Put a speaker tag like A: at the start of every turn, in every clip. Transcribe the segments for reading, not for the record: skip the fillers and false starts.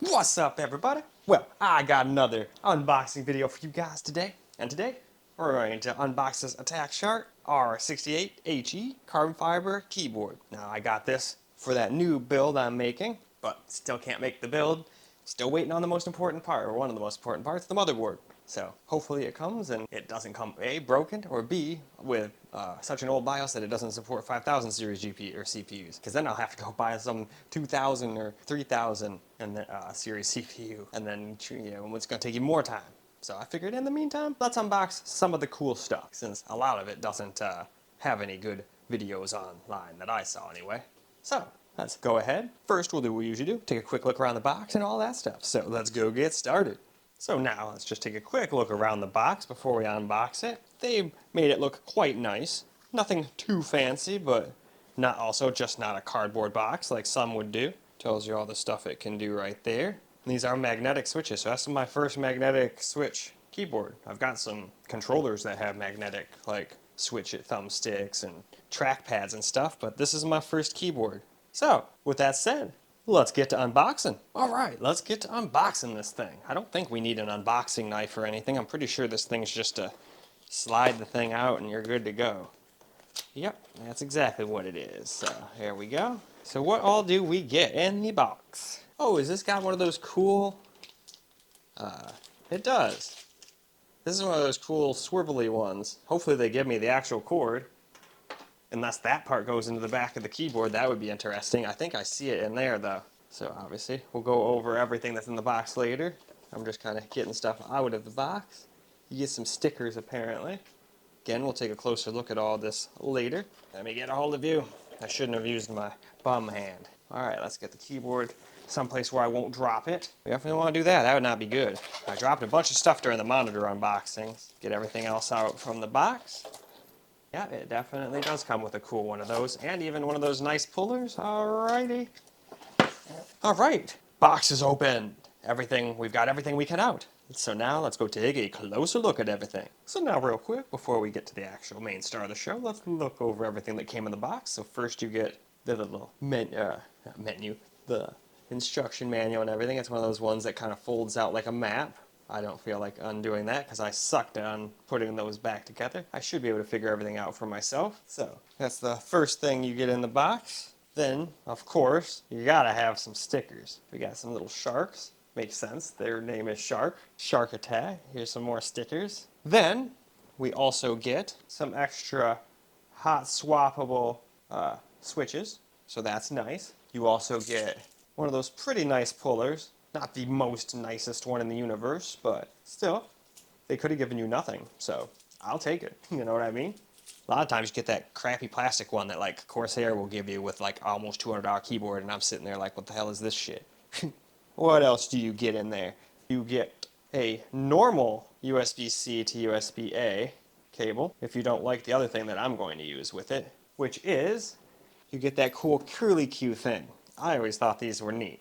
A: What's up, everybody? Well, I got another unboxing video for you guys today. And today, we're going to unbox this Actuation R68 HE carbon fiber keyboard. Now, I got this for that new build I'm making, but still can't make the build. Still waiting on the most important part, or one of the most important parts, the motherboard. So hopefully it comes and it doesn't come A, broken, or B, with such an old BIOS that it doesn't support 5000 series GPU or CPUs. Because then I'll have to go buy some 2000 or 3000 and then, series CPU, and then it's going to take you more time. So I figured in the meantime, let's unbox some of the cool stuff, since a lot of it doesn't have any good videos online that I saw anyway. So let's go ahead. First, we'll do what we usually do, take a quick look around the box and all that stuff. So let's go get started. So now let's just take a quick look around the box before we unbox it. They made it look quite nice. Nothing too fancy, but just not a cardboard box like some would do. Tells you all the stuff it can do right there. And these are magnetic switches, so that's my first magnetic switch keyboard. I've got some controllers that have magnetic, like switch it thumbsticks and trackpads and stuff, but this is my first keyboard. So, with that said, let's get to unboxing. Alright, let's get to unboxing this thing. I don't think we need an unboxing knife or anything. I'm pretty sure this thing's just to slide the thing out and you're good to go. Yep, that's exactly what it is. So, here we go. So what all do we get in the box? Oh, is this got one of those cool... it does. This is one of those cool swivelly ones. Hopefully they give me the actual cord. Unless that part goes into the back of the keyboard, that would be interesting. I think I see it in there, though. So obviously, we'll go over everything that's in the box later. I'm just kind of getting stuff out of the box. You get some stickers, apparently. Again, we'll take a closer look at all this later. Let me get a hold of you. I shouldn't have used my bum hand. Alright, let's get the keyboard someplace where I won't drop it. We definitely want to do that. That would not be good. I dropped a bunch of stuff during the monitor unboxing. Get everything else out from the box. Yeah, it definitely does come with a cool one of those, and even one of those nice pullers. Alrighty. Alright, box is open. We've got everything we can out. So now let's go take a closer look at everything. So now real quick, before we get to the actual main star of the show, let's look over everything that came in the box. So first you get the little menu, the instruction manual and everything. It's one of those ones that kind of folds out like a map. I don't feel like undoing that because I sucked on putting those back together. I should be able to figure everything out for myself. So that's the first thing you get in the box. Then, of course, you gotta have some stickers. We got some little sharks. Makes sense. Their name is Shark. Shark Attack. Here's some more stickers. Then we also get some extra hot swappable switches. So that's nice. You also get one of those pretty nice pullers. Not the most nicest one in the universe, but still, they could have given you nothing, so I'll take it. You know what I mean? A lot of times you get that crappy plastic one that like Corsair will give you with like almost $200 keyboard, and I'm sitting there like, what the hell is this shit? What else do you get in there? You get a normal USB-C to USB-A cable, if you don't like the other thing that I'm going to use with it, which is, you get that cool curly Q thing. I always thought these were neat.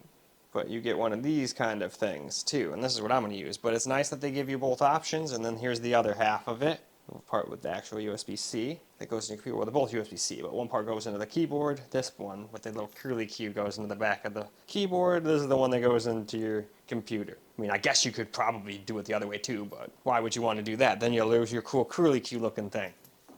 A: But you get one of these kind of things too, and this is what I'm going to use. But it's nice that they give you both options, and then here's the other half of it. The part with the actual USB-C that goes into your keyboard. Well, they're both USB-C, but one part goes into the keyboard. This one with the little curly Q goes into the back of the keyboard. This is the one that goes into your computer. I mean, I guess you could probably do it the other way too, but why would you want to do that? Then you'll lose your cool curly Q looking thing.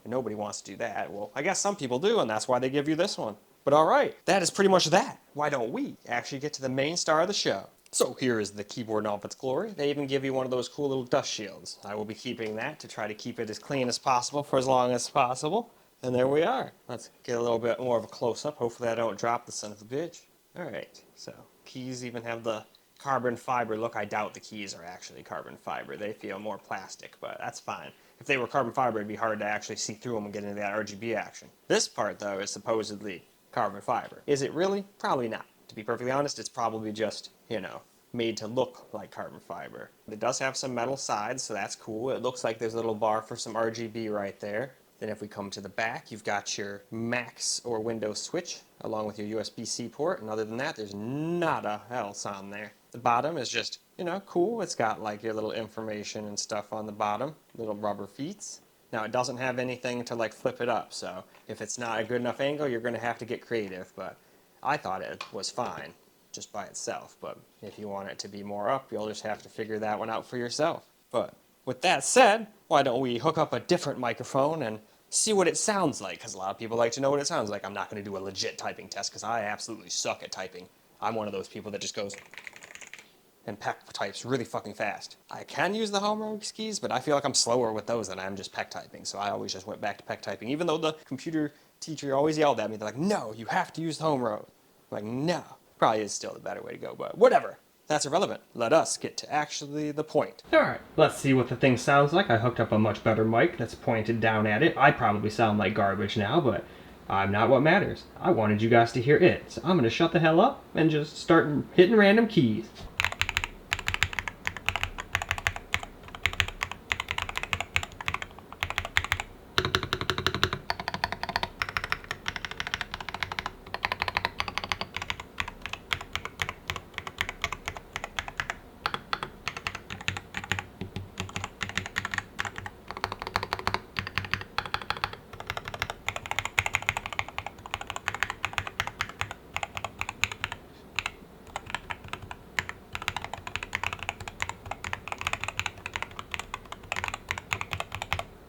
A: And nobody wants to do that. Well, I guess some people do, and that's why they give you this one. But alright, that is pretty much that. Why don't we actually get to the main star of the show? So here is the keyboard in all of its glory. They even give you one of those cool little dust shields. I will be keeping that to try to keep it as clean as possible for as long as possible. And there we are. Let's get a little bit more of a close-up. Hopefully I don't drop the son of a bitch. Alright, so keys even have the carbon fiber look. I doubt the keys are actually carbon fiber. They feel more plastic, but that's fine. If they were carbon fiber, it'd be hard to actually see through them and get into that RGB action. This part, though, is supposedly carbon fiber. Is it really? Probably not. To be perfectly honest, it's probably just, made to look like carbon fiber. It does have some metal sides, so that's cool. It looks like there's a little bar for some RGB right there. Then if we come to the back, you've got your Max or Windows switch, along with your USB-C port, and other than that, there's nada else on there. The bottom is just, cool. It's got like your little information and stuff on the bottom, little rubber feet. Now, it doesn't have anything to like flip it up, so if it's not a good enough angle, you're going to have to get creative, but I thought it was fine. just by itself. But if you want it to be more up, you'll just have to figure that one out for yourself. But with that said, why don't we hook up a different microphone and see what it sounds like? Because a lot of people like to know what it sounds like. I'm not going to do a legit typing test because I absolutely suck at typing. I'm one of those people that just goes and peck types really fucking fast. I can use the home road keys, but I feel like I'm slower with those than I am just peck typing. So I always just went back to peck typing, even though the computer teacher always yelled at me. They're like, no, you have to use the home road. I'm like, no. Probably is still the better way to go, but whatever. That's irrelevant. Let us get to actually the point. Alright, let's see what the thing sounds like. I hooked up a much better mic that's pointed down at it. I probably sound like garbage now, but I'm not what matters. I wanted you guys to hear it, so I'm going to shut the hell up and just start hitting random keys.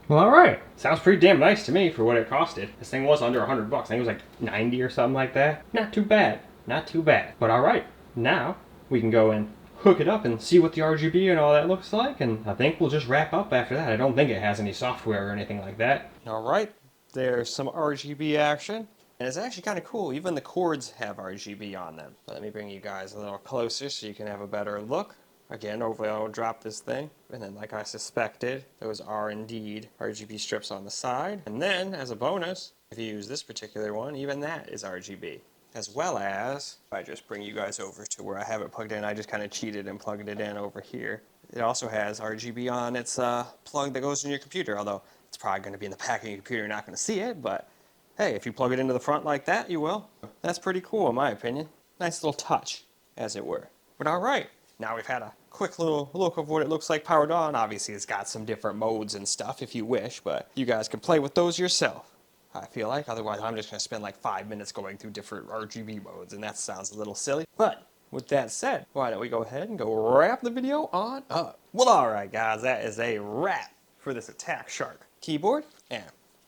A: Well, alright. Sounds pretty damn nice to me for what it costed. This thing was under $100. I think it was like 90 or something like that. Not too bad. Not too bad. But alright. Now, we can go and hook it up and see what the RGB and all that looks like. And I think we'll just wrap up after that. I don't think it has any software or anything like that. Alright. There's some RGB action. And it's actually kind of cool. Even the cords have RGB on them. But let me bring you guys a little closer so you can have a better look. Again, hopefully I won't drop this thing. And then, like I suspected, those are indeed RGB strips on the side. And then, as a bonus, if you use this particular one, even that is RGB. As well as, if I just bring you guys over to where I have it plugged in, I just kind of cheated and plugged it in over here. It also has RGB on its plug that goes in your computer, although it's probably going to be in the back of your computer, you're not going to see it, but hey, if you plug it into the front like that, you will. That's pretty cool, in my opinion. Nice little touch, as it were. But alright. Now we've had a quick little look of what it looks like powered on. Obviously it's got some different modes and stuff if you wish, but you guys can play with those yourself, I feel like. Otherwise I'm just going to spend like 5 minutes going through different RGB modes, and that sounds a little silly. But with that said, why don't we go ahead and go wrap the video on up. Well, alright guys, that is a wrap for this Attack Shark keyboard. And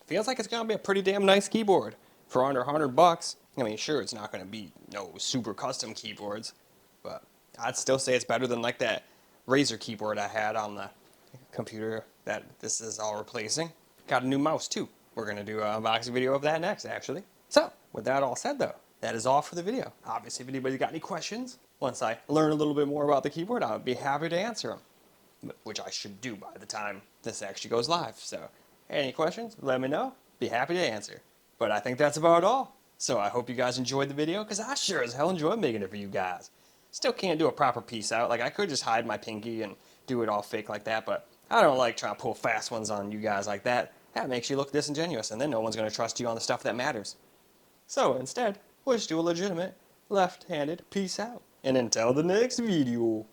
A: feels like it's going to be a pretty damn nice keyboard for under $100. I mean, sure, it's not going to be no super custom keyboards, but I'd still say it's better than like that Razer keyboard I had on the computer that this is all replacing. Got a new mouse too. We're going to do an unboxing video of that next, actually. So, with that all said though, that is all for the video. Obviously, if anybody's got any questions, once I learn a little bit more about the keyboard, I would be happy to answer them. Which I should do by the time this actually goes live. So, any questions, let me know. Be happy to answer. But I think that's about all. So I hope you guys enjoyed the video, because I sure as hell enjoyed making it for you guys. Still can't do a proper peace out. Like, I could just hide my pinky and do it all fake like that, but I don't like trying to pull fast ones on you guys like that. That makes you look disingenuous, and then no one's going to trust you on the stuff that matters. So instead, we'll just do a legitimate left-handed peace out. And until the next video.